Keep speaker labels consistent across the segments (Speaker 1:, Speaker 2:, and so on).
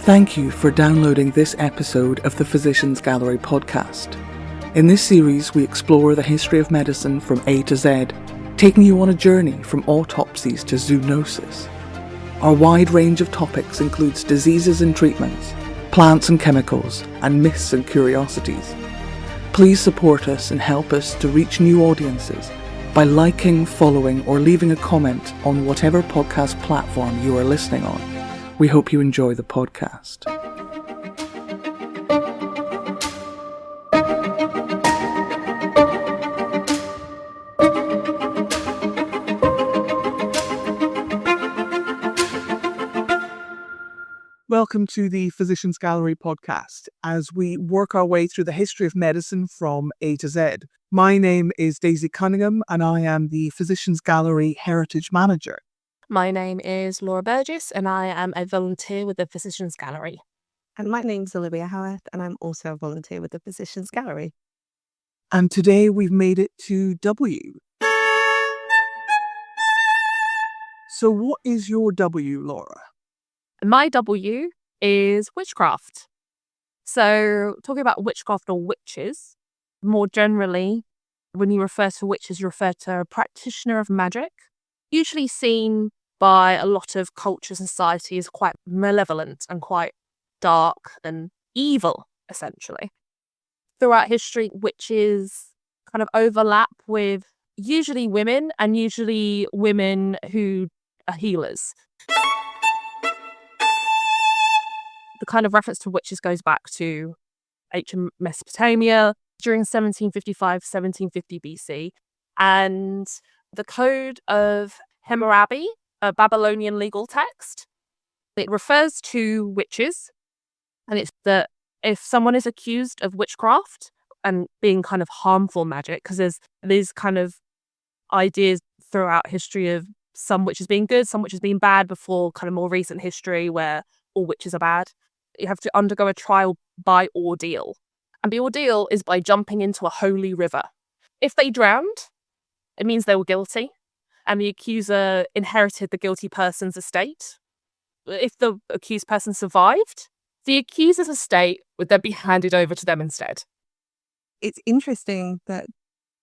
Speaker 1: Thank you for downloading this episode of the Physicians Gallery podcast. In this series, we explore the history of medicine from A to Z, taking you on a journey from autopsies to zoonosis. Our wide range of topics includes diseases and treatments, plants and chemicals, and myths and curiosities. Please support us and help us to reach new audiences by liking, following, or leaving a comment on whatever podcast platform you are listening on. We hope you enjoy the podcast. Welcome to the Physicians Gallery podcast as we work our way through the history of medicine from A to Z. My name is Daisy Cunynghame and I am the Physicians Gallery Heritage Manager.
Speaker 2: My name is Laura Burgess and I am a volunteer with the Physicians Gallery.
Speaker 3: And my name's Olivia Howarth and I'm also a volunteer with the Physicians Gallery.
Speaker 1: And today we've made it to W. So what is your W, Laura?
Speaker 2: My W is witchcraft. So talking about witchcraft or witches, more generally, when you refer to witches, you refer to a practitioner of magic, usually seen by a lot of cultures and societies quite malevolent and quite dark and evil, essentially. Throughout history, witches kind of overlap with usually women and usually women who are healers. The kind of reference to witches goes back to ancient Mesopotamia during 1755-1750 BC. And the Code of Hammurabi, a Babylonian legal text, it refers to witches. And it's that if someone is accused of witchcraft and being kind of harmful magic, because there's these kind of ideas throughout history of some witches being good, some witches being bad before kind of more recent history where all witches are bad. You have to undergo a trial by ordeal. And the ordeal is by jumping into a holy river. If they drowned, it means they were guilty, and the accuser inherited the guilty person's estate. If the accused person survived, the accuser's estate would then be handed over to them instead.
Speaker 3: It's interesting that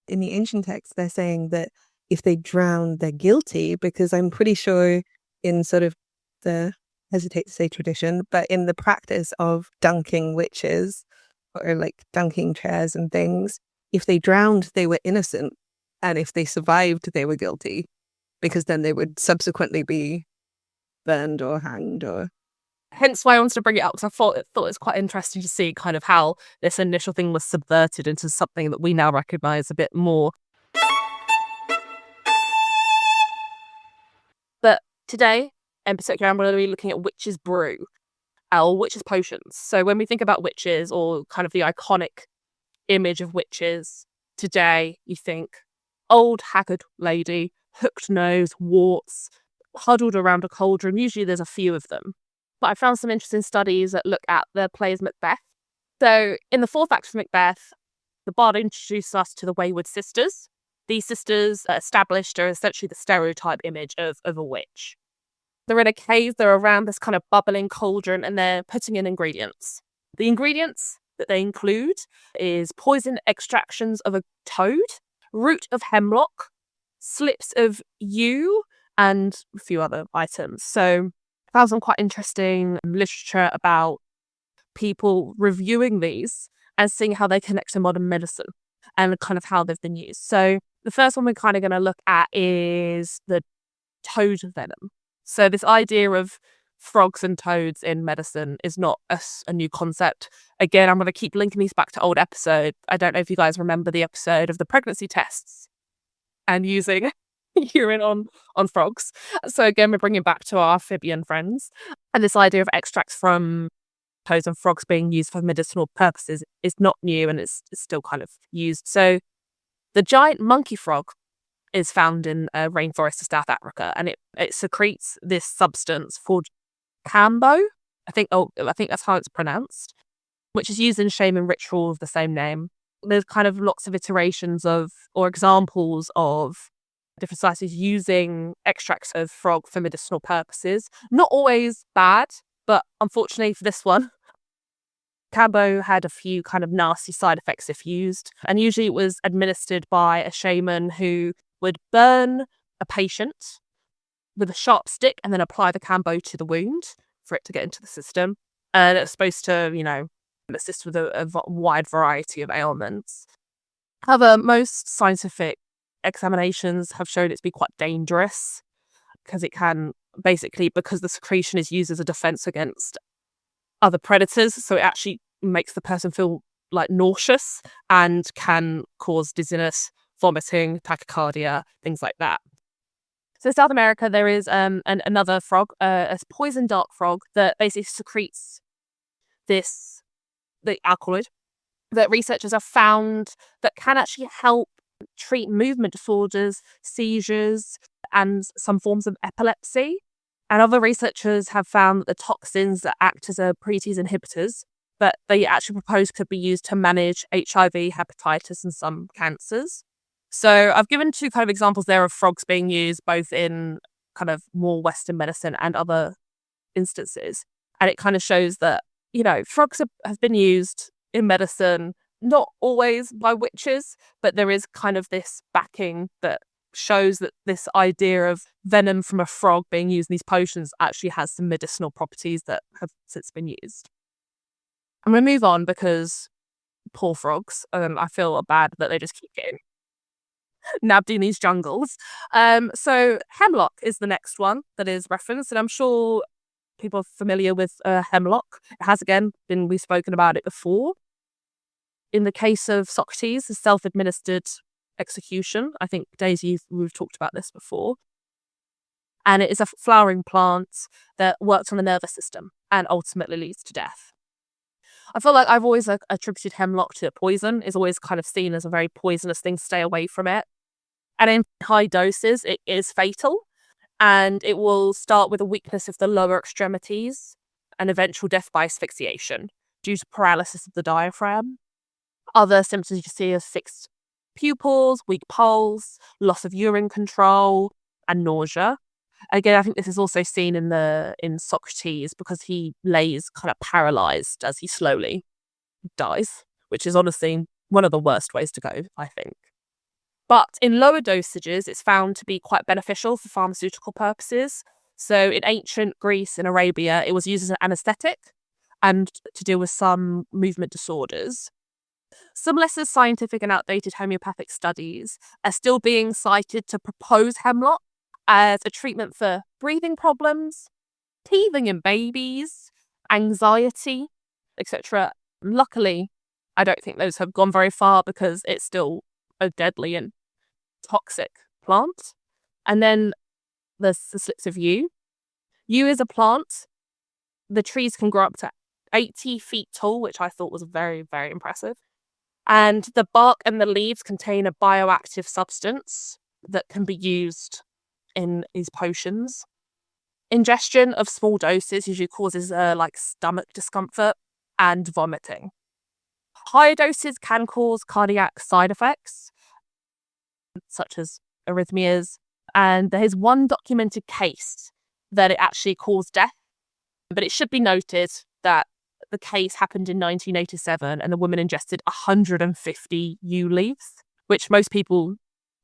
Speaker 3: in the ancient texts, they're saying that if they drown, they're guilty, because I'm pretty sure in sort of the, hesitate to say tradition, but in the practice of dunking witches or like dunking chairs and things, if they drowned, they were innocent. And if they survived, they were guilty, because then they would subsequently be burned or hanged or...
Speaker 2: Hence why I wanted to bring it up, because I thought it was quite interesting to see kind of how this initial thing was subverted into something that we now recognise a bit more. But today, in particular, I'm going to be looking at witch's brew, or witch's potions. So when we think about witches, or kind of the iconic image of witches, today you think old haggard lady, hooked nose, warts, huddled around a cauldron. Usually there's a few of them. But I found some interesting studies that look at the play's Macbeth. So in the fourth act of Macbeth, the bard introduced us to the wayward sisters. These sisters established are essentially the stereotype image of a witch. They're in a cave, they're around this kind of bubbling cauldron, and they're putting in ingredients. The ingredients that they include is poison extractions of a toad, root of hemlock, slips of yew, and a few other items. So I found some quite interesting literature about people reviewing these and seeing how they connect to modern medicine and kind of how they've been used. So the first one we're kind of going to look at is the toad venom. So this idea of frogs and toads in medicine is not a new concept. Again, I'm going to keep linking these back to old episode. I don't know if you guys remember the episode of the pregnancy tests and using urine on frogs. So again, we're bringing back to our amphibian friends. And this idea of extracts from toads and frogs being used for medicinal purposes is not new, and it's still kind of used. So the giant monkey frog is found in a rainforest of South Africa, and it secretes this substance called cambo. I think that's how it's pronounced, which is used in shaman ritual of the same name. There's kind of lots of iterations of or examples of different societies using extracts of frog for medicinal purposes. Not always bad, But unfortunately for this one, Cambo had a few kind of nasty side effects if used. And usually it was administered by a shaman who would burn a patient with a sharp stick and then apply the Cambo to the wound for it to get into the system. And it's supposed to, assist with a wide variety of ailments. However, most scientific examinations have shown it to be quite dangerous because it can because the secretion is used as a defense against other predators. So it actually makes the person feel like nauseous and can cause dizziness, vomiting, tachycardia, things like that. So in South America, there is another frog, a poison dart frog that basically secretes the alkaloid that researchers have found that can actually help treat movement disorders, seizures, and some forms of epilepsy. And other researchers have found that the toxins that act as protease inhibitors, but they actually propose could be used to manage HIV, hepatitis, and some cancers. So I've given two kind of examples there of frogs being used both in kind of more Western medicine and other instances. And it kind of shows that, frogs have been used in medicine, not always by witches, but there is kind of this backing that shows that this idea of venom from a frog being used in these potions actually has some medicinal properties that have since been used. I'm going to move on because poor frogs, I feel bad that they just keep getting nabbed in these jungles. So hemlock is the next one that is referenced, and I'm sure people are familiar with hemlock. It has, again, we've spoken about it before. In the case of Socrates, the self-administered execution. I think, Daisy, we've talked about this before. And it is a flowering plant that works on the nervous system and ultimately leads to death. I feel like I've always attributed hemlock to poison. It's always kind of seen as a very poisonous thing. Stay away from it. And in high doses, it is fatal. And it will start with a weakness of the lower extremities and eventual death by asphyxiation due to paralysis of the diaphragm. Other symptoms you see are fixed pupils, weak pulse, loss of urine control, and nausea. Again, I think this is also seen in Socrates because he lays kind of paralyzed as he slowly dies, which is honestly one of the worst ways to go, I think. But in lower dosages, it's found to be quite beneficial for pharmaceutical purposes. So in ancient Greece and Arabia, it was used as an anesthetic and to deal with some movement disorders. Some lesser scientific and outdated homeopathic studies are still being cited to propose hemlock as a treatment for breathing problems, teething in babies, anxiety, etc. Luckily, I don't think those have gone very far because it's still a deadly and toxic plant. And then there's the slips of yew. Yew is a plant. The trees can grow up to 80 feet tall, which I thought was very, very impressive. And the bark and the leaves contain a bioactive substance that can be used in these potions. Ingestion of small doses usually causes stomach discomfort and vomiting. Higher doses can cause cardiac side effects, such as arrhythmias. And there is one documented case that it actually caused death. But it should be noted that the case happened in 1987 and the woman ingested 150 yew leaves, which most people,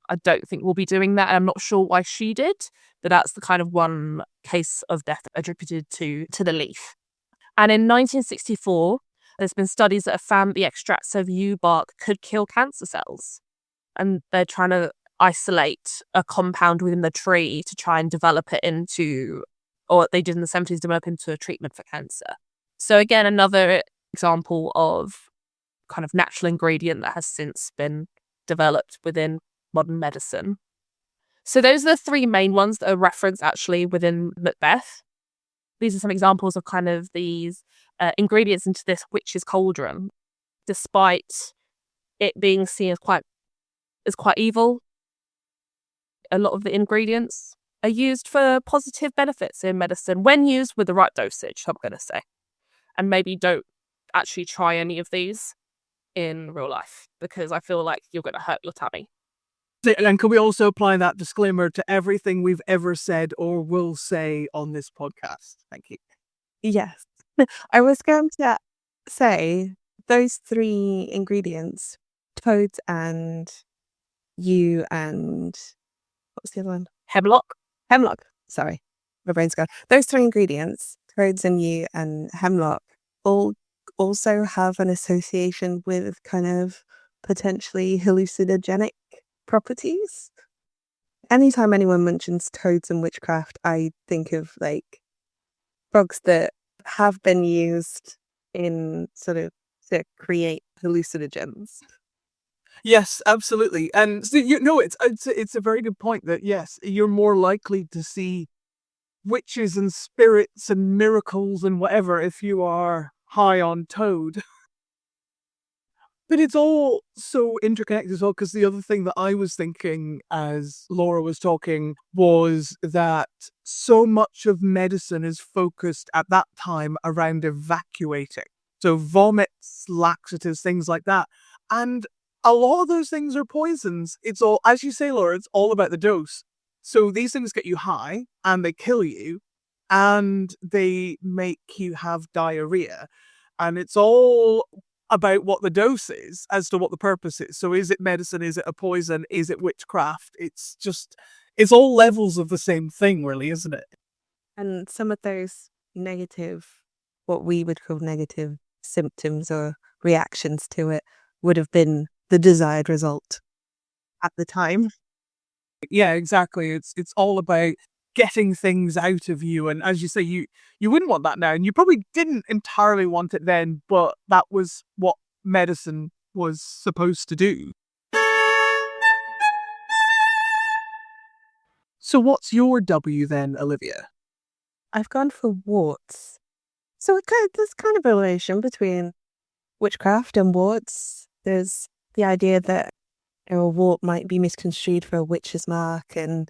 Speaker 2: I don't think, will be doing that. And I'm not sure why she did, but that's the kind of one case of death attributed to the leaf. And in 1964, there's been studies that have found the extracts of yew bark could kill cancer cells. And they're trying to isolate a compound within the tree to try and develop it into, or they did in the 70s, develop into a treatment for cancer. So again, another example of kind of natural ingredient that has since been developed within modern medicine. So those are the three main ones that are referenced actually within Macbeth. These are some examples of kind of these ingredients into this witch's cauldron, despite it being seen as quite evil. A lot of the ingredients are used for positive benefits in medicine when used with the right dosage, I'm going to say. And maybe don't actually try any of these in real life because I feel like you're going to hurt your tummy.
Speaker 1: And can we also apply that disclaimer to everything we've ever said or will say on this podcast? Thank you.
Speaker 3: Yes. I was going to say those three ingredients, toads and yew and what's the other one?
Speaker 2: Hemlock.
Speaker 3: Hemlock. Sorry, my brain's gone. Those three ingredients, toads and yew and hemlock, all also have an association with kind of potentially hallucinogenic properties. Anytime anyone mentions toads and witchcraft, I think of like drugs that have been used in sort of to create hallucinogens.
Speaker 1: Yes, absolutely. And so, it's a very good point that, yes, you're more likely to see witches and spirits and miracles and whatever if you are high on toad. But it's all so interconnected as well, because the other thing that I was thinking as Laura was talking was that so much of medicine is focused at that time around evacuating. So vomits, laxatives, things like that. And a lot of those things are poisons. It's all, as you say, Laura, it's all about the dose. So these things get you high and they kill you and they make you have diarrhea. And it's all about what the dose is as to what the purpose is. So is it medicine? Is it a poison? Is it witchcraft? It's all levels of the same thing, really, isn't it?
Speaker 3: And some of those negative, what we would call negative symptoms or reactions to it would have been the desired result at the time.
Speaker 1: Yeah, exactly. It's all about getting things out of you. And as you say, you wouldn't want that now. And you probably didn't entirely want it then, but that was what medicine was supposed to do. So what's your W then, Olivia?
Speaker 3: I've gone for warts. So there's kind of a relation between witchcraft and warts. There's the idea that a wart might be misconstrued for a witch's mark, and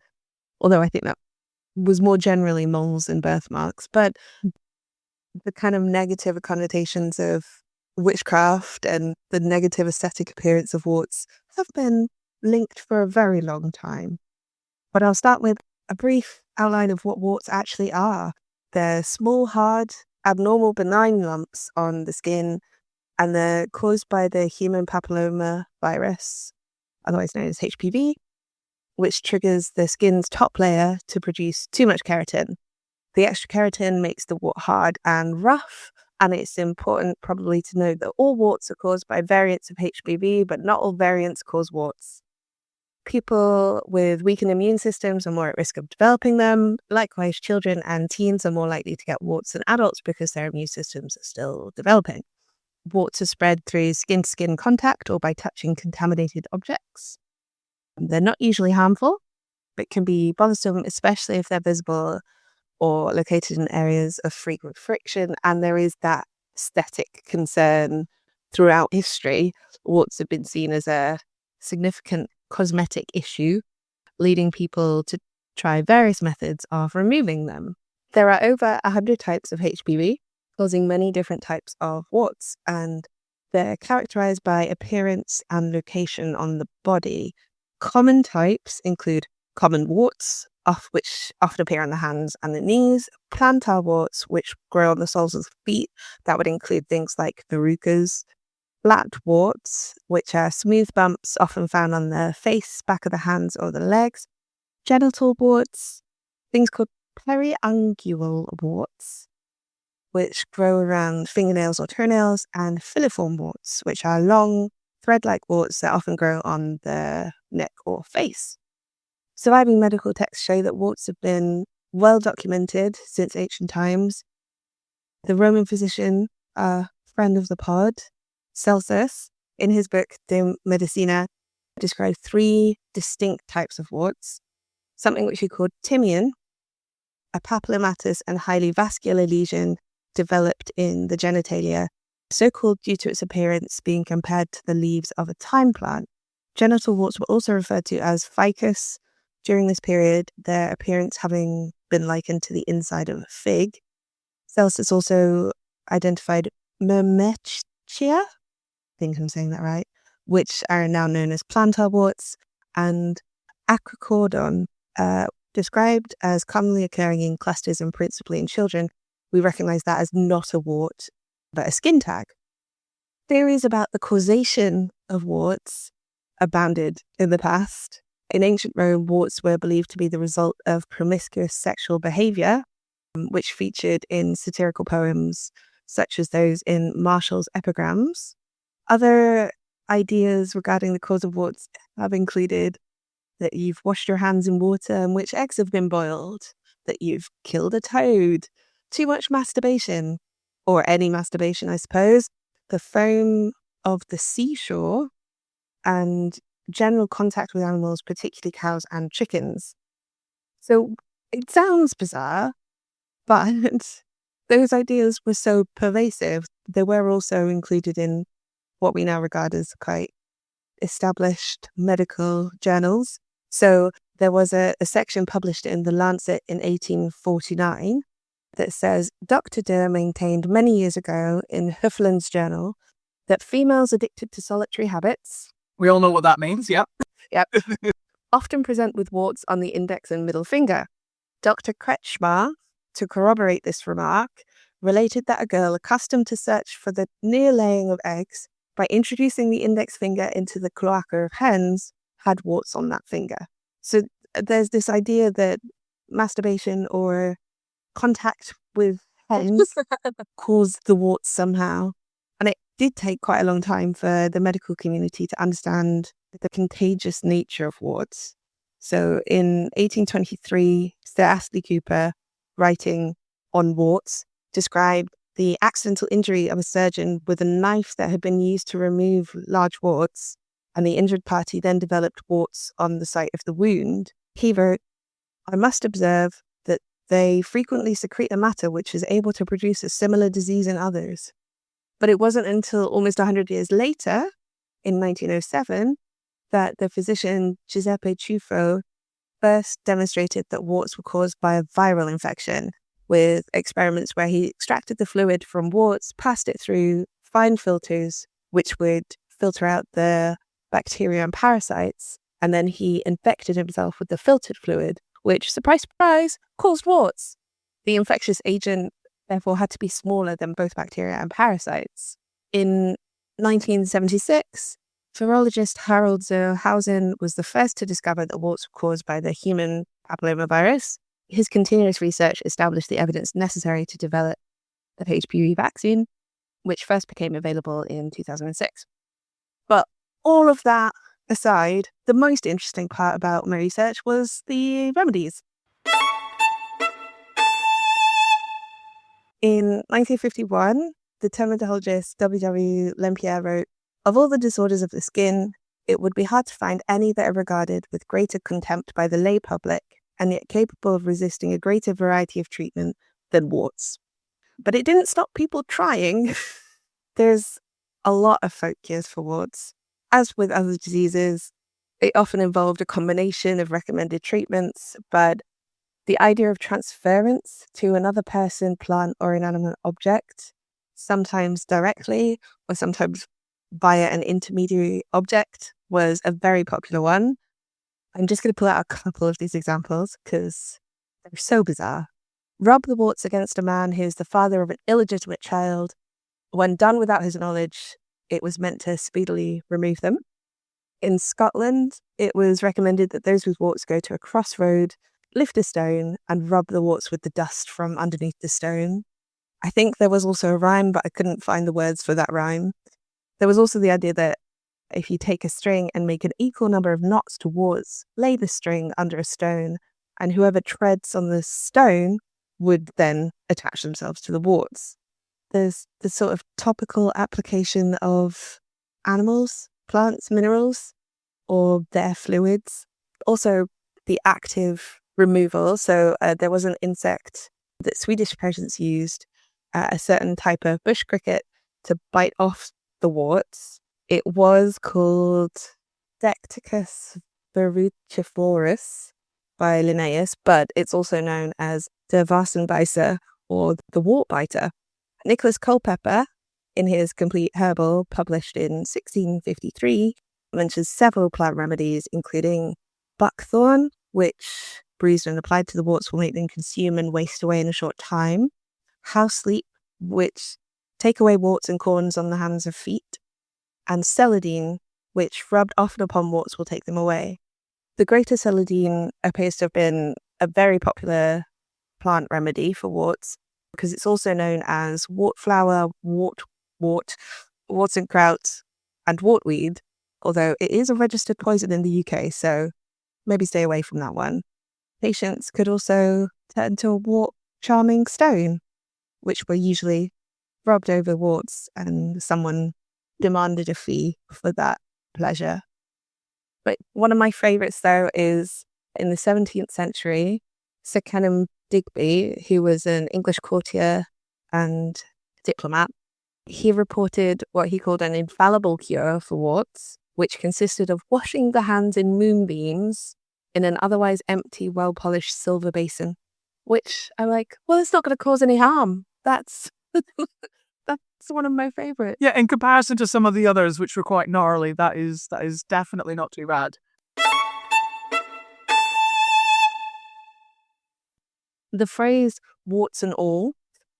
Speaker 3: although I think that was more generally moles and birthmarks, but the kind of negative connotations of witchcraft and the negative aesthetic appearance of warts have been linked for a very long time. But I'll start with a brief outline of what warts actually are. They're small, hard, abnormal, benign lumps on the skin, and they're caused by the human papilloma virus, otherwise known as HPV, which triggers the skin's top layer to produce too much keratin. The extra keratin makes the wart hard and rough, and it's important probably to note that all warts are caused by variants of HPV, but not all variants cause warts. People with weakened immune systems are more at risk of developing them. Likewise, children and teens are more likely to get warts than adults because their immune systems are still developing. Warts are spread through skin-to-skin contact or by touching contaminated objects. They're not usually harmful, but can be bothersome, especially if they're visible or located in areas of frequent friction. And there is that aesthetic concern throughout history. Warts have been seen as a significant cosmetic issue, leading people to try various methods of removing them. There are over 100 types of HPV, causing many different types of warts, and they're characterized by appearance and location on the body. Common types include common warts, which often appear on the hands and the knees, plantar warts, which grow on the soles of the feet. That would include things like verrucas. Flat warts, which are smooth bumps often found on the face, back of the hands or the legs. Genital warts, things called periungual warts, which grow around fingernails or toenails, and filiform warts, which are long, thread-like warts that often grow on the neck or face. Surviving medical texts show that warts have been well documented since ancient times. The Roman physician, friend of the pod, Celsus, in his book De Medicina, described 3 distinct types of warts, something which he called timian, a papillomatous and highly vascular lesion developed in the genitalia, so called due to its appearance being compared to the leaves of a thyme plant. Genital warts were also referred to as ficus. During this period, their appearance having been likened to the inside of a fig. Celsus also identified myrmechia, I think I'm saying that right, which are now known as plantar warts, and acrocordon, described as commonly occurring in clusters and principally in children, we recognize that as not a wart, but a skin tag. Theories about the causation of warts abounded in the past. In ancient Rome, warts were believed to be the result of promiscuous sexual behavior, which featured in satirical poems such as those in Martial's epigrams. Other ideas regarding the cause of warts have included that you've washed your hands in water in which eggs have been boiled, that you've killed a toad, too much masturbation, or any masturbation, I suppose, the foam of the seashore, and general contact with animals, particularly cows and chickens. So it sounds bizarre, but those ideas were so pervasive. They were also included in what we now regard as quite established medical journals. So there was a section published in The Lancet in 1849 that says, Dr. Deer maintained many years ago in Huffland's journal that females addicted to solitary habits,
Speaker 1: We all know what that means, yep.
Speaker 3: often present with warts on the index and middle finger. Dr. Kretschmar, to corroborate this remark, related that a girl accustomed to search for the near laying of eggs by introducing the index finger into the cloaca of hens had warts on that finger. So there's this idea that masturbation or contact with hens caused the warts somehow. And it did take quite a long time for the medical community to understand the contagious nature of warts. So in 1823, Sir Astley Cooper, writing on warts, described the accidental injury of a surgeon with a knife that had been used to remove large warts, and the injured party then developed warts on the site of the wound. He wrote, I must observe that they frequently secrete a matter which is able to produce a similar disease in others. But it wasn't until almost 100 years later, in 1907, that the physician Giuseppe Ciuffo first demonstrated that warts were caused by a viral infection, with experiments where he extracted the fluid from warts, passed it through fine filters, which would filter out the bacteria and parasites, and then he infected himself with the filtered fluid, which, surprise, surprise, caused warts. The infectious agent, therefore, had to be smaller than both bacteria and parasites. In 1976, virologist Harold Zerhausen was the first to discover that warts were caused by the human papillomavirus. His continuous research established the evidence necessary to develop the HPV vaccine, which first became available in 2006. But all of that aside, the most interesting part about my research was the remedies. In 1951, the dermatologist W.W. Lempier wrote, of all the disorders of the skin, it would be hard to find any that are regarded with greater contempt by the lay public and yet capable of resisting a greater variety of treatment than warts. But it didn't stop people trying. There's a lot of folk cures for warts. As with other diseases, it often involved a combination of recommended treatments, but the idea of transference to another person, plant, or inanimate object, sometimes directly or sometimes via an intermediary object, was a very popular one. I'm just going to pull out a couple of these examples because they're so bizarre. Rub the warts against a man who is the father of an illegitimate child. When done without his knowledge, it was meant to speedily remove them. In Scotland, it was recommended that those with warts go to a crossroad, lift a stone, and rub the warts with the dust from underneath the stone. I think there was also a rhyme, but I couldn't find the words for that rhyme. There was also the idea that if you take a string and make an equal number of knots to warts, lay the string under a stone, and whoever treads on the stone would then attach themselves to the warts. There's the sort of topical application of animals, plants, minerals, or their fluids. Also, the active removal. So there was an insect that Swedish peasants used, a certain type of bush cricket, to bite off the warts. It was called Decticus verruciforus by Linnaeus, but it's also known as der Varsenbeißer, or the wart biter. Nicholas Culpeper, in his Complete Herbal, published in 1653, mentions several plant remedies, including buckthorn, which bruised and applied to the warts will make them consume and waste away in a short time. house sleep, which take away warts and corns on the hands or feet, and celandine, which rubbed often upon warts will take them away. The greater celandine appears to have been a very popular plant remedy for warts because it's also known as wart flower, warts and kraut, and wartweed, although it is a registered poison in the UK, so maybe stay away from that one. Patients could also turn to a wart charming stone, which were usually rubbed over warts, and someone demanded a fee for that pleasure. But one of my favourites, though, is in the 17th century, Sir Kenelm Digby, who was an English courtier and diplomat. He reported what he called an infallible cure for warts, which consisted of washing the hands in moonbeams in an otherwise empty, well-polished silver basin, which I'm like, well, it's not going to cause any harm. That's one of my favourites.
Speaker 1: Yeah, in comparison to some of the others, which were quite gnarly, that is definitely not too bad.
Speaker 3: The phrase warts and all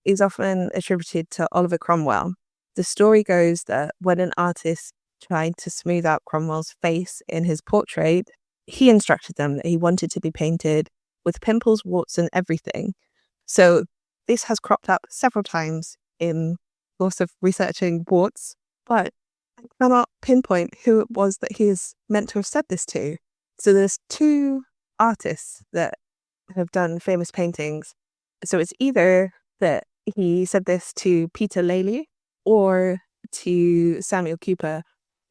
Speaker 3: is often attributed to Oliver Cromwell. The story goes that when an artist tried to smooth out Cromwell's face in his portrait, he instructed them that he wanted to be painted with pimples, warts, and everything. So this has cropped up several times in the course of researching warts, but I cannot pinpoint who it was that he is meant to have said this to. So there's two artists that have done famous paintings. So it's either that he said this to Peter Lely or to Samuel Cooper.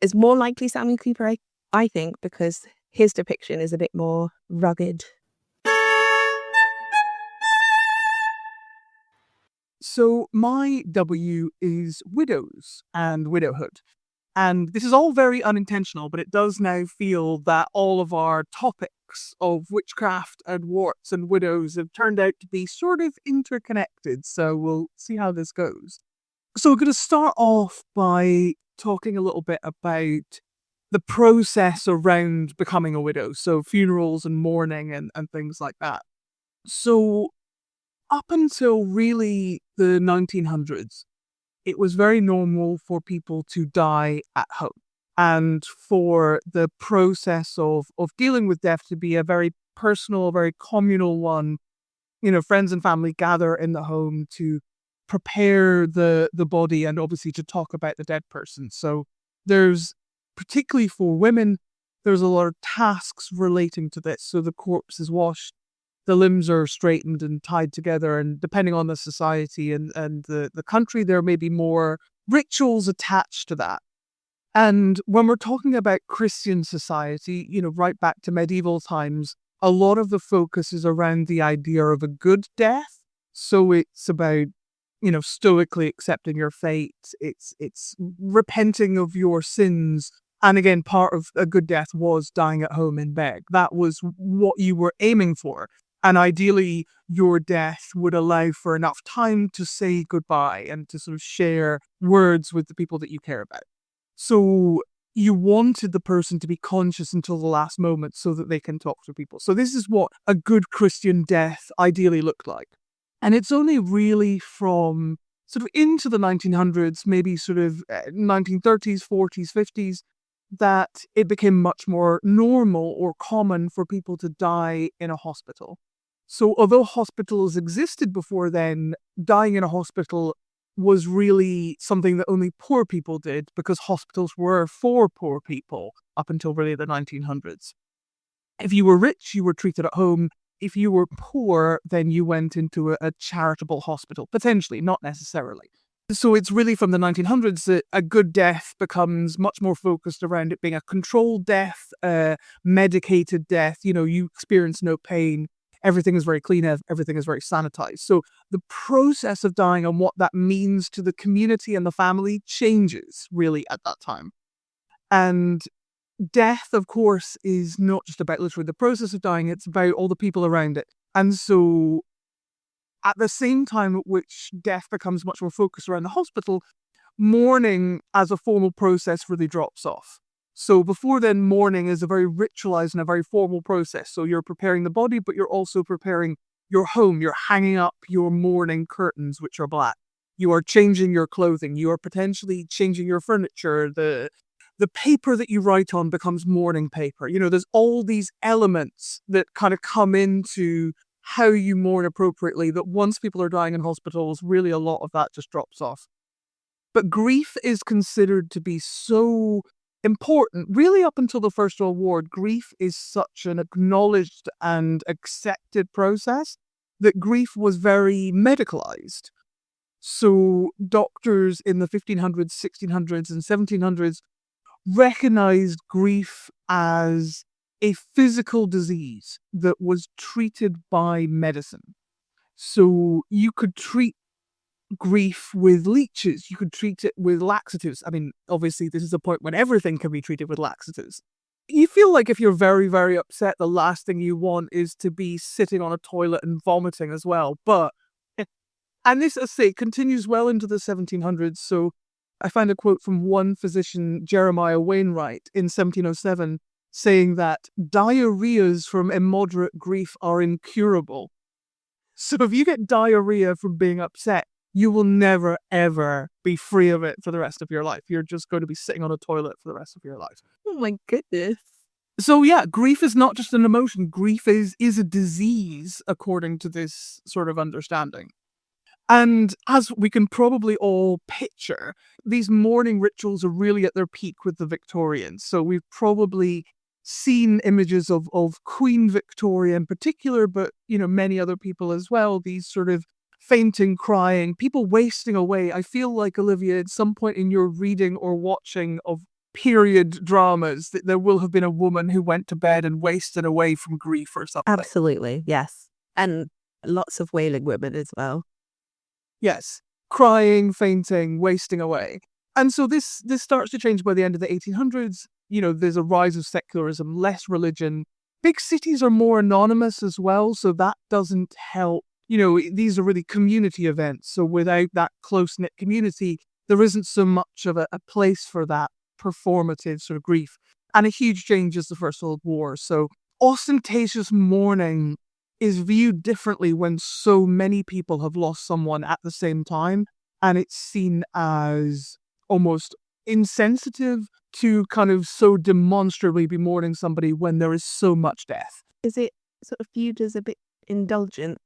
Speaker 3: It's more likely Samuel Cooper, I think, because his depiction is a bit more rugged.
Speaker 1: So my W is widows and widowhood. And this is all very unintentional, but it does now feel that all of our topics of witchcraft and warts and widows have turned out to be sort of interconnected. So we'll see how this goes. So we're going to start off by talking a little bit about the process around becoming a widow. So funerals and mourning and things like that. So up until really the 1900s, it was very normal for people to die at home and for the process of dealing with death to be a very personal, very communal one. You know, friends and family gather in the home to prepare the body and obviously to talk about the dead person. So there's, particularly for women, there's a lot of tasks relating to this. So the corpse is washed, the limbs are straightened and tied together, and depending on the society and the country, there may be more rituals attached to that. And when we're talking about Christian society, you know, right back to medieval times, a lot of the focus is around the idea of a good death. So it's about, you know, stoically accepting your fate. It's repenting of your sins. And again, part of a good death was dying at home in bed. That was what you were aiming for. And ideally, your death would allow for enough time to say goodbye and to sort of share words with the people that you care about. So you wanted the person to be conscious until the last moment so that they can talk to people. So this is what a good Christian death ideally looked like. And it's only really from sort of into the 1900s, maybe sort of 1930s, 40s, 50s, that it became much more normal or common for people to die in a hospital. So although hospitals existed before then, dying in a hospital was really something that only poor people did because hospitals were for poor people up until really the 1900s. If you were rich, you were treated at home. If you were poor, then you went into a charitable hospital, potentially, not necessarily. So it's really from the 1900s that a good death becomes much more focused around it being a controlled death, a medicated death. You know, you experience no pain. Everything is very clean. Everything is very sanitized. So the process of dying and what that means to the community and the family changes really at that time. And death, of course, is not just about literally the process of dying. It's about all the people around it. And so at the same time at which death becomes much more focused around the hospital, mourning as a formal process really drops off. So before then, mourning is a very ritualized and a very formal process. So you're preparing the body, but you're also preparing your home, you're hanging up your mourning curtains, which are black. You are changing your clothing. You are potentially changing your furniture. The paper that you write on becomes mourning paper. There's all these elements that kind of come into how you mourn appropriately, that once people are dying in hospitals, really a lot of that just drops off. But grief is considered to be so important. Really, up until the First World War, grief is such an acknowledged and accepted process that grief was very medicalized. So doctors in the 1500s, 1600s, and 1700s recognized grief as a physical disease that was treated by medicine. So you could treat grief with leeches, you could treat it with laxatives. I mean, obviously, this is a point when everything can be treated with laxatives. You feel like if you're very, very upset, the last thing you want is to be sitting on a toilet and vomiting as well. And this, as I say, continues well into the 1700s. So I find a quote from one physician, Jeremiah Wainwright, in 1707, saying that diarrheas from immoderate grief are incurable. So if you get diarrhea from being upset, you will never, ever be free of it for the rest of your life. You're just going to be sitting on a toilet for the rest of your life.
Speaker 3: Oh my goodness.
Speaker 1: So yeah, grief is not just an emotion. Grief is a disease, according to this sort of understanding. And as we can probably all picture, these mourning rituals are really at their peak with the Victorians. So we've probably seen images of Queen Victoria in particular, but many other people as well, these sort of fainting, crying, people wasting away. I feel like, Olivia, at some point in your reading or watching of period dramas, that there will have been a woman who went to bed and wasted away from grief or something.
Speaker 3: Absolutely, yes. And lots of wailing women as well.
Speaker 1: Yes, crying, fainting, wasting away. And so this starts to change by the end of the 1800s. There's a rise of secularism, less religion. Big cities are more anonymous as well, so that doesn't help. These are really community events. So without that close-knit community, there isn't so much of a place for that performative sort of grief. And a huge change is the First World War. So ostentatious mourning is viewed differently when so many people have lost someone at the same time. And it's seen as almost insensitive to kind of so demonstrably be mourning somebody when there is so much death.
Speaker 3: Is it sort of viewed as a bit indulgent?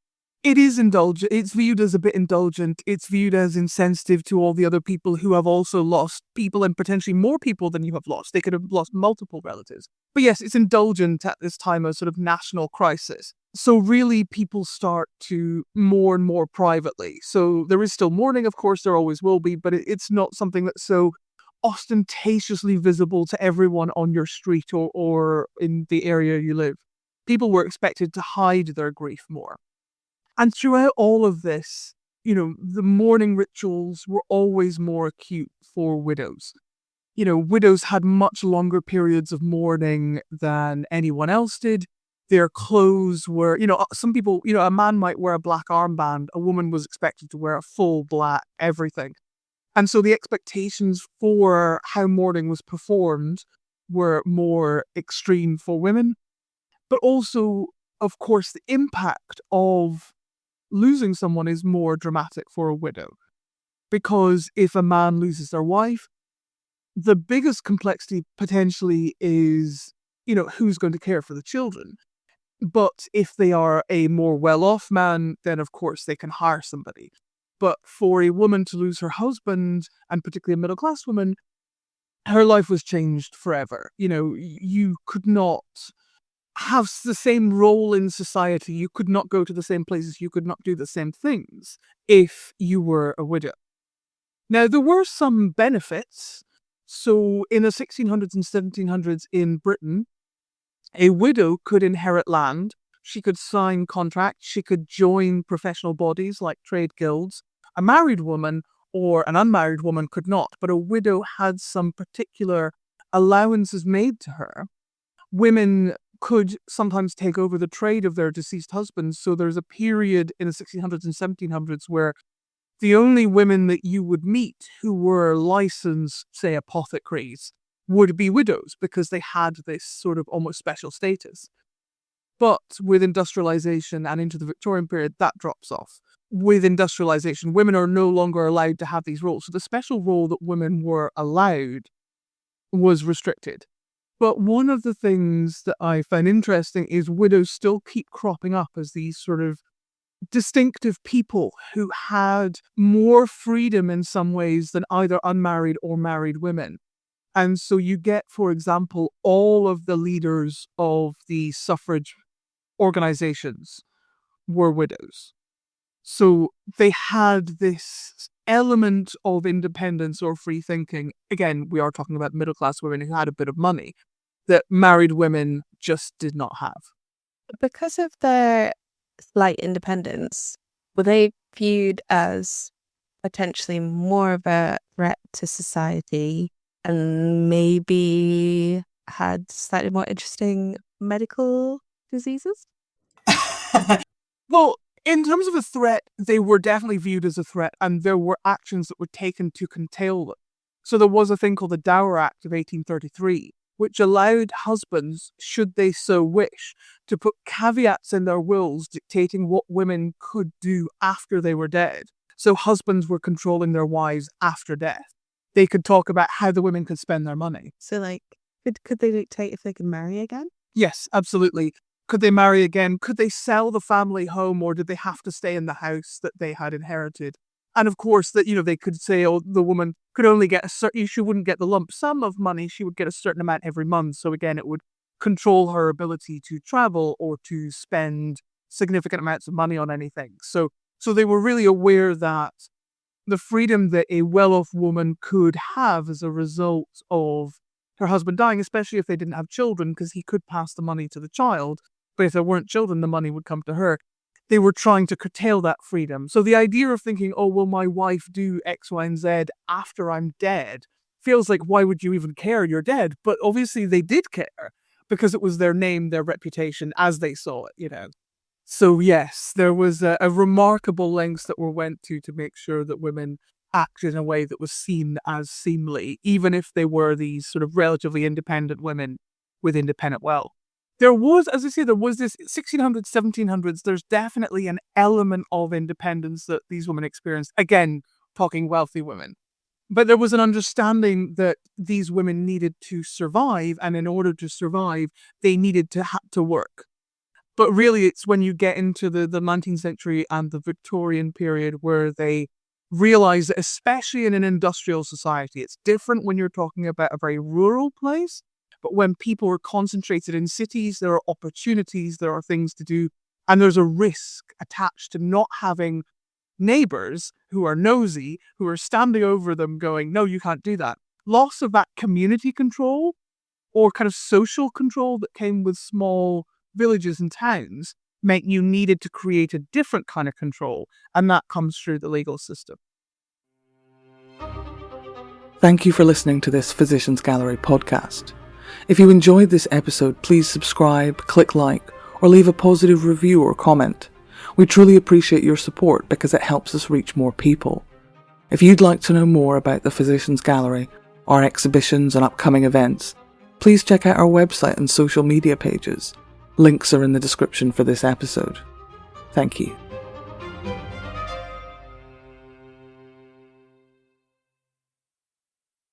Speaker 1: It is indulgent. It's viewed as a bit indulgent. It's viewed as insensitive to all the other people who have also lost people, and potentially more people than you have lost. They could have lost multiple relatives. But yes, it's indulgent at this time of sort of national crisis. So really people start to mourn more privately. So there is still mourning, of course, there always will be, but it's not something that's so ostentatiously visible to everyone on your street or in the area you live. People were expected to hide their grief more. And throughout all of this, the mourning rituals were always more acute for widows. Widows had much longer periods of mourning than anyone else did. Their clothes were, some people, a man might wear a black armband. A woman was expected to wear a full black everything. And so the expectations for how mourning was performed were more extreme for women. But also, of course, the impact of losing someone is more dramatic for a widow. Because if a man loses their wife, the biggest complexity potentially is, who's going to care for the children. But if they are a more well-off man, then of course they can hire somebody. But for a woman to lose her husband, and particularly a middle-class woman, her life was changed forever. You could not have the same role in society. You could not go to the same places. You could not do the same things if you were a widow. Now, there were some benefits. So in the 1600s and 1700s in Britain, a widow could inherit land. She could sign contracts. She could join professional bodies like trade guilds. A married woman or an unmarried woman could not, but a widow had some particular allowances made to her. Women could sometimes take over the trade of their deceased husbands. So there's a period in the 1600s and 1700s where the only women that you would meet who were licensed, say, apothecaries, would be widows because they had this sort of almost special status.
Speaker 4: But with industrialization and into the Victorian period, that drops off. With industrialization, women are no longer allowed to have these roles. So the special role that women were allowed was restricted. But one of the things that I find interesting is widows still keep cropping up as these sort of distinctive people who had more freedom in some ways than either unmarried or married women. And so you get, for example, all of the leaders of the suffrage organizations were widows. So they had this element of independence or free thinking. Again, we are talking about middle-class women who had a bit of money that married women just did not have.
Speaker 3: Because of their slight independence, were they viewed as potentially more of a threat to society and maybe had slightly more interesting medical diseases?
Speaker 4: Well, in terms of a threat, they were definitely viewed as a threat, and there were actions that were taken to curtail them. So there was a thing called the Dower Act of 1833, which allowed husbands, should they so wish, to put caveats in their wills dictating what women could do after they were dead. So husbands were controlling their wives after death. They could talk about how the women could spend their money.
Speaker 3: So, like, could they dictate if they could marry again?
Speaker 4: Yes, absolutely. Could they marry again? Could they sell the family home, or did they have to stay in the house that they had inherited? And of course, that they could say, oh, the woman could only get she wouldn't get the lump sum of money. She would get a certain amount every month. So again, it would control her ability to travel or to spend significant amounts of money on anything. So they were really aware that the freedom that a well-off woman could have as a result of her husband dying, especially if they didn't have children, because he could pass the money to the child. But if there weren't children, the money would come to her. They were trying to curtail that freedom. So the idea of thinking, oh, will my wife do X, Y, and Z after I'm dead, feels like, why would you even care? You're dead. But obviously they did care because it was their name, their reputation as they saw it, So yes, there was a remarkable lengths that were went to make sure that women acted in a way that was seen as seemly, even if they were these sort of relatively independent women with independent wealth. There was, as I say, there was this 1600s, 1700s, there's definitely an element of independence that these women experienced. Again, talking wealthy women. But there was an understanding that these women needed to survive, and in order to survive, they needed to have to work. But really, it's when you get into the 19th century and the Victorian period where they realize that, especially in an industrial society, it's different when you're talking about a very rural place. But when people are concentrated in cities, there are opportunities, there are things to do, and there's a risk attached to not having neighbors who are nosy, who are standing over them going, no, you can't do that. Loss of that community control or kind of social control that came with small villages and towns meant you needed to create a different kind of control, and that comes through the legal system.
Speaker 1: Thank you for listening to this Physicians Gallery podcast. If you enjoyed this episode, please subscribe, click like, or leave a positive review or comment. We truly appreciate your support because it helps us reach more people. If you'd like to know more about the Physicians Gallery, our exhibitions and upcoming events, please check out our website and social media pages. Links are in the description for this episode. Thank you.